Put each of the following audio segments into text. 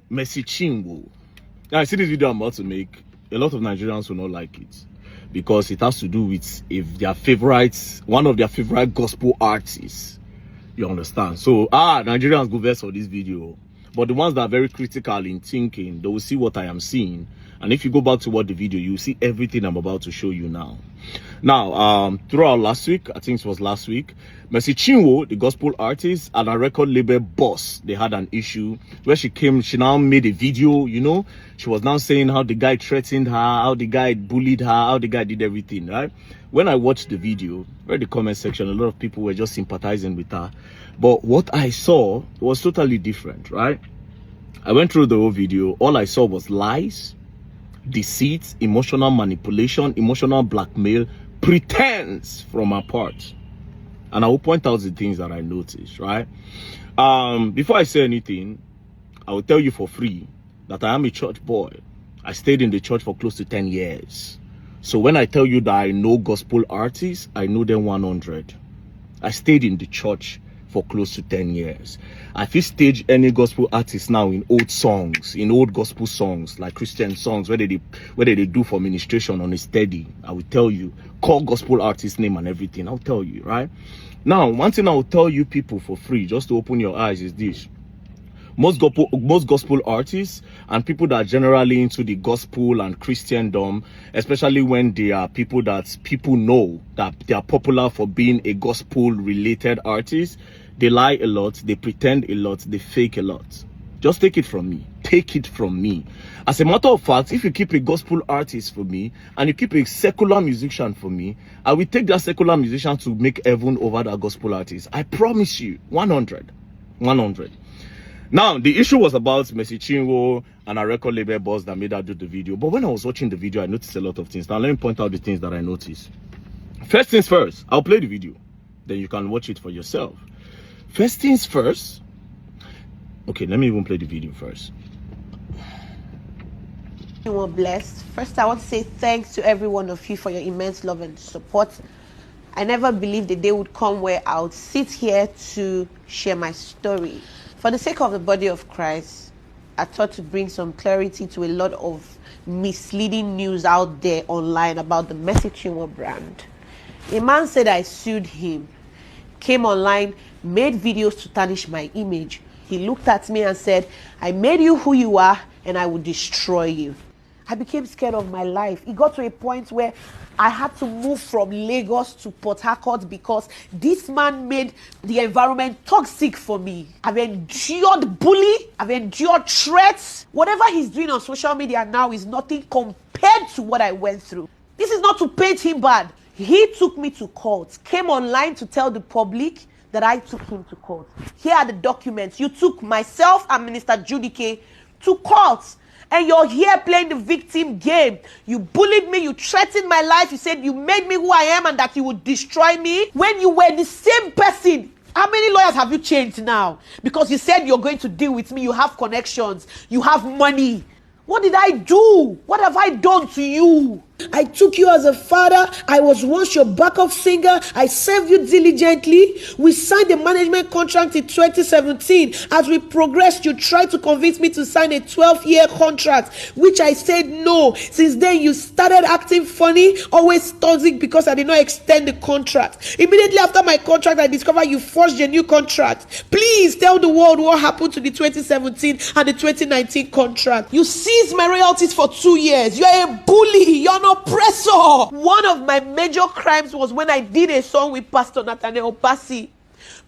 Mercy Chinwo. Now, I see this video I'm about to make. A lot of Nigerians will not like it because it has to do with if their favorite, one of their favorite gospel artists. You understand? So, Nigerians go verse for this video. But the ones that are very critical in thinking, they will see what I am seeing. And if you go back to watch the video, you will see everything I'm about to show you now. Now, throughout last week, I think it was last week, Mercy Chinwo, the gospel artist, and a record label boss, they had an issue where she now made a video, you know. She was now saying how the guy threatened her, how the guy bullied her, how the guy did everything, right? When I watched the video, read the comment section, a lot of people were just sympathizing with her. But what I saw was totally different, right? I went through the whole video. All I saw was lies, deceit, emotional manipulation, emotional blackmail, pretense from her part. And I will point out the things that I noticed, right? Before I say anything, I will tell you for free that I am a church boy. I stayed in the church for close to 10 years. So when I tell you that I know gospel artists, I know them 100. I stayed in the church for close to 10 years. I feel stage any gospel artist now in old songs, in old gospel songs, like Christian songs, where they do for ministration on a steady. I will tell you, call gospel artist name and everything. I'll tell you, right? Now, one thing I will tell you people for free, just to open your eyes, is this. Most gospel artists and people that are generally into the gospel and Christendom, especially when they are people that people know that they are popular for being a gospel related artist, they lie a lot, they pretend a lot, they fake a lot. Just take it from me. Take it from me. As a matter of fact, if you keep a gospel artist for me and you keep a secular musician for me, I will take that secular musician to make heaven over that gospel artist. I promise you, 100. 100. Now, the issue was about Mercy Chinwo and a record label boss that made her do the video. But when I was watching the video, I noticed a lot of things. Now, let me point out the things that I noticed. First things first, I'll play the video. Then you can watch it for yourself. First things first. Okay, let me even play the video first. You were blessed. First, I want to say thanks to every one of you for your immense love and support. I never believed the day would come where I would sit here to share my story. For the sake of the body of Christ, I thought to bring some clarity to a lot of misleading news out there online about the Mercy Chinwo brand. A man said I sued him, came online, made videos to tarnish my image. He looked at me and said, I made you who you are and I will destroy you. I became scared of my life. It got to a point where I had to move from Lagos to Port Harcourt because this man made the environment toxic for me. I've endured bully. I've endured threats. Whatever he's doing on social media now is nothing compared to what I went through. This is not to paint him bad. He took me to court, came online to tell the public that I took him to court. Here are the documents. You took myself and Minister Judike to court. And you're here playing the victim game. You bullied me. You threatened my life. You said you made me who I am and that you would destroy me. When you were the same person, how many lawyers have you changed now? Because you said you're going to deal with me. You have connections. You have money. What did I do? What have I done to you? I took you as a father. I was once your backup singer. I served you diligently. We signed a management contract in 2017. As we progressed, you tried to convince me to sign a 12-year contract, which I said no. Since then, you started acting funny, always toxic because I did not extend the contract. Immediately after my contract, I discovered you forged a new contract. Please tell the world what happened to the 2017 and the 2019 contract. You seized my royalties for 2 years. You're a bully. You're an oppressor. One of my major crimes was when I did a song with Pastor Nathaniel Bassi.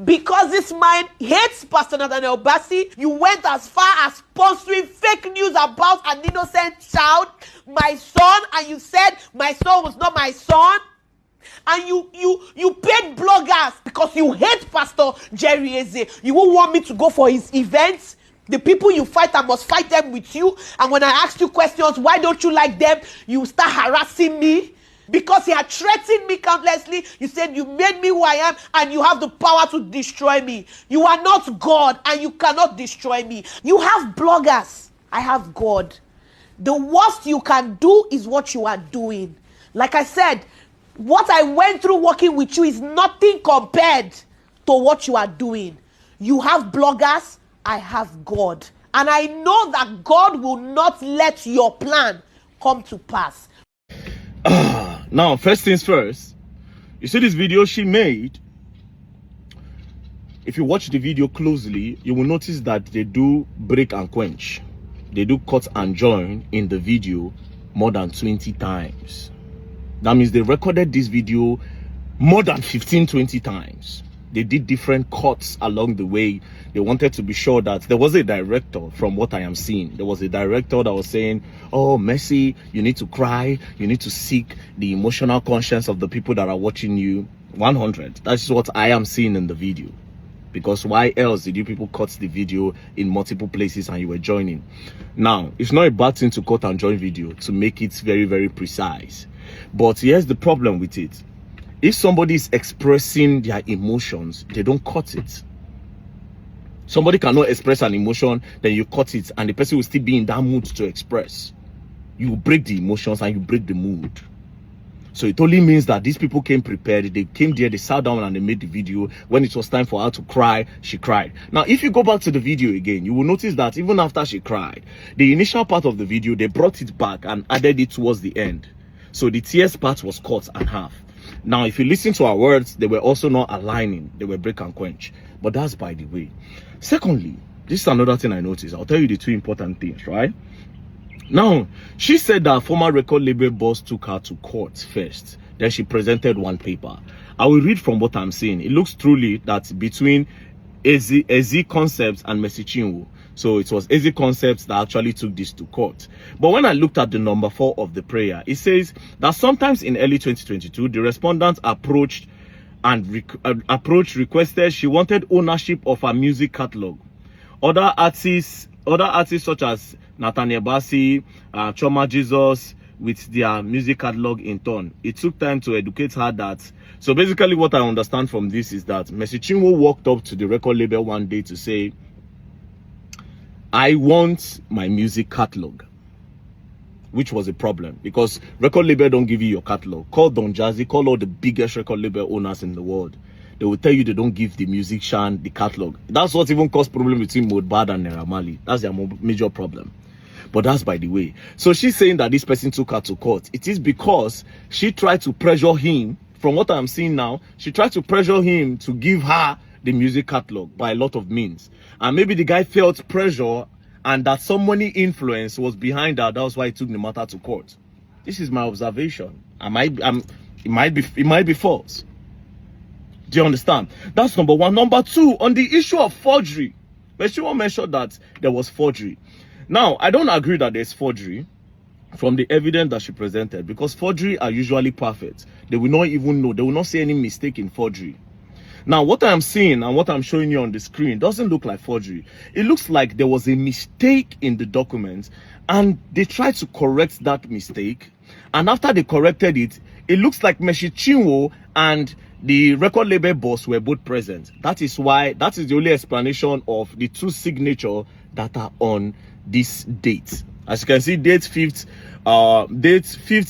Because this man hates Pastor Nathaniel Bassi, you went as far as sponsoring fake news about an innocent child, my son, and you said my son was not my son. And you paid bloggers because you hate Pastor Jerry Eze. You won't want me to go for his events. The people you fight, I must fight them with you. And when I ask you questions, why don't you like them? You start harassing me. Because he had threatened me countlessly. You said you made me who I am and you have the power to destroy me. You are not God and you cannot destroy me. You have bloggers. I have God. The worst you can do is what you are doing. Like I said, what I went through working with you is nothing compared to what you are doing. You have bloggers. I have God. And I know that God will not let your plan come to pass. Now, first things first, you see this video she made. If you watch the video closely, you will notice that they do break and quench. They do cut and join in the video more than 20 times. That means they recorded this video more than 15-20 times. They did different cuts along the way. They wanted to be sure that there was a director. From what I am seeing, there was a director that was saying, oh, Mercy, you need to cry, you need to seek the emotional conscience of the people that are watching you. 100. That's what I am seeing in the video. Because why else did you people cut the video in multiple places and you were joining? Now, it's not a bad thing to cut and join video to make it very, very precise. But here's the problem with it. If somebody is expressing their emotions, they don't cut it. Somebody cannot express an emotion, then you cut it, and the person will still be in that mood to express. You break the emotions and you break the mood. So it only means that these people came prepared. They came there, they sat down and they made the video. When it was time for her to cry, she cried. Now, if you go back to the video again, you will notice that even after she cried, the initial part of the video, they brought it back and added it towards the end. So the tears part was cut in half. Now, if you listen to our words, they were also not aligning. They were break and quench. But that's by the way. Secondly, this is another thing I noticed. I'll tell you the two important things, right? Now, she said that former record label boss took her to court first. Then she presented one paper. I will read from what I'm saying. It looks truly that between AZ Concepts and Mercy Chinwo. So it was AZ Concepts that actually took this to court. But when I looked at the number 4 of the prayer, it says that sometimes in early 2022, the respondent approached requested she wanted ownership of her music catalog. Other artists such as Nathaniel Bassey, Choma Jesus, with their music catalog in turn. It took time to educate her that. So basically what I understand from this is that Mercy Chinwo walked up to the record label one day to say, I want my music catalog, which was a problem because record label don't give you your catalog. Call Don Jazzy, call all the biggest record label owners in the world. They will tell you they don't give the musician the catalog. That's what even caused problem between Mohbad and Naira Marley. That's their major problem. But that's by the way. So she's saying that this person took her to court. It is because she tried to pressure him. From what I'm seeing now, she tried to pressure him to give her the music catalog by a lot of means. And maybe the guy felt pressure and that some money influence was behind that. That's why he took the matter to court. This is my observation. It might be false. Do you understand? That's number 1. Number 2, on the issue of forgery. Mercy mentioned that there was forgery. Now, I don't agree that there's forgery from the evidence that she presented because forgery are usually perfect. They will not even know. They will not see any mistake in forgery. Now, what I'm seeing and what I'm showing you on the screen doesn't look like forgery. It looks like there was a mistake in the documents and they tried to correct that mistake. And after they corrected it, it looks like Mercy Chinwo and the record label boss were both present. That is the only explanation of the 2 signatures that are on this date. As you can see, date 5th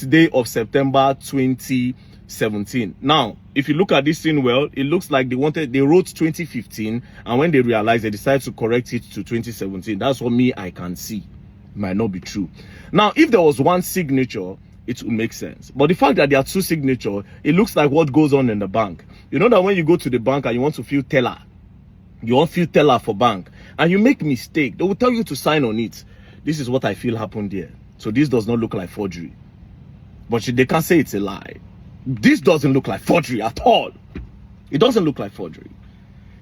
day of September 2017. Now, if you look at this thing well, it looks like they wrote 2015, and when they realized, they decided to correct it to 2017. That's what I can see. It might not be true. Now, if there was one signature, it would make sense. But the fact that there are 2 signatures, it looks like what goes on in the bank. You know that when you go to the bank and you want to fill teller, you want fill teller for bank, and you make mistake, they will tell you to sign on it. This is what I feel happened there. So this does not look like forgery. But they can't say it's a lie. This doesn't look like forgery at all. It doesn't look like forgery.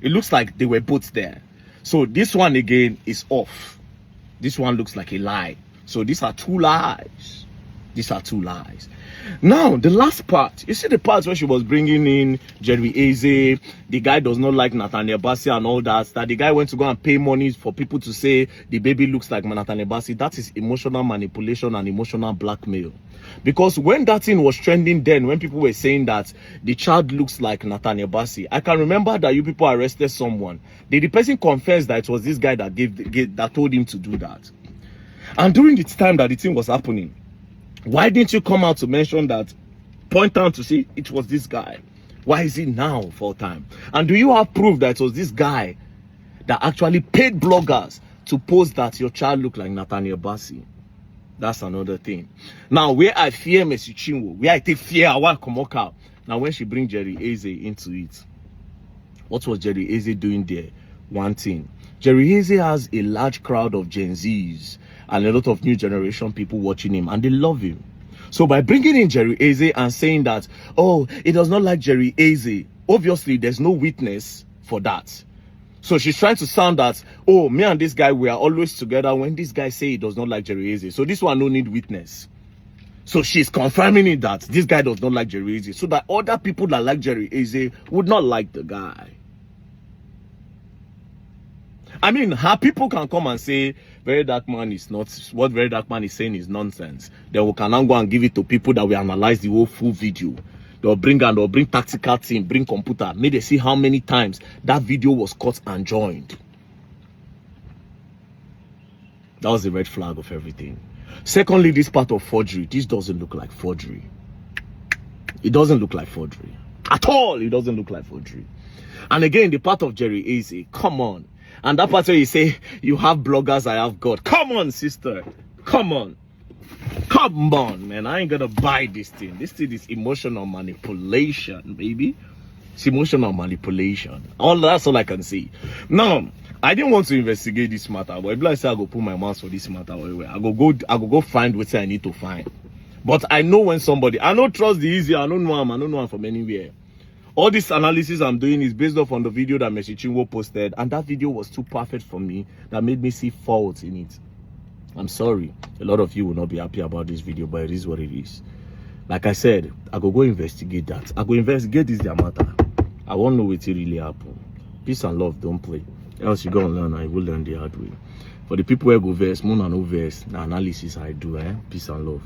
It looks like they were both there. So this one again is off. This one looks like a lie. So these are 2 lies. These are 2 lies. Now, the last part. You see the part where she was bringing in Jerry Eze. The guy does not like Nathaniel Bassey and all that. That the guy went to go and pay money for people to say the baby looks like Nathaniel Bassey. That is emotional manipulation and emotional blackmail. Because when that thing was trending then, when people were saying that the child looks like Nathaniel Bassey, I can remember that you people arrested someone. The person confessed that it was this guy that told him to do that. And during the time that the thing was happening, why didn't you come out to mention that, point out to see it was this guy? Why is it now full time? And do you have proof that it was this guy that actually paid bloggers to post that your child look like Nathaniel Bassey. That's another thing. Now, where I fear Mercy Chinwo, where I take fear, I want to come out. Now, when she bring Jerry Eze into it, what was Jerry Eze doing there? One thing. Jerry Eze has a large crowd of Gen Zs and a lot of new generation people watching him, and they love him. So by bringing in Jerry Eze and saying that, oh, it does not like Jerry Eze, obviously there's no witness for that. So she's trying to sound that, oh, me and this guy, we are always together when this guy say he does not like Jerry Eze. So this one no need witness. So she's confirming it that this guy does not like Jerry Eze. So that other people that like Jerry Eze would not like the guy. I mean, how people can come and say Verydarkman is not, what Verydarkman is saying is nonsense. Then we can now go and give it to people that will analyze the whole full video. They'll bring tactical team, bring computer. May they see how many times that video was cut and joined. That was the red flag of everything. Secondly, this part of forgery. This doesn't look like forgery. It doesn't look like forgery. At all, it doesn't look like forgery. And again, the part of Jerry Eze, come on. And that part where you say, you have bloggers, I have God. Come on, sister. Come on. Come on, man. I ain't gonna buy this thing. This thing is emotional manipulation, baby. It's emotional manipulation. That's all I can say. Now, I didn't want to investigate this matter, but if I say I go put my mouth for this matter, I go find what I need to find. But I know when somebody, I don't trust the easy, I don't know him from anywhere. All this analysis I'm doing is based off on the video that Mercy Chinwo posted, and that video was too perfect for me that made me see faults in it. I'm sorry, a lot of you will not be happy about this video, but it is what it is. Like I said, I go investigate that. I go investigate this their matter. I won't know what really happened. Peace and love, don't play. Else you go and learn, I will learn the hard way. For the people who go verse, moon and no verse, the analysis I do, peace and love.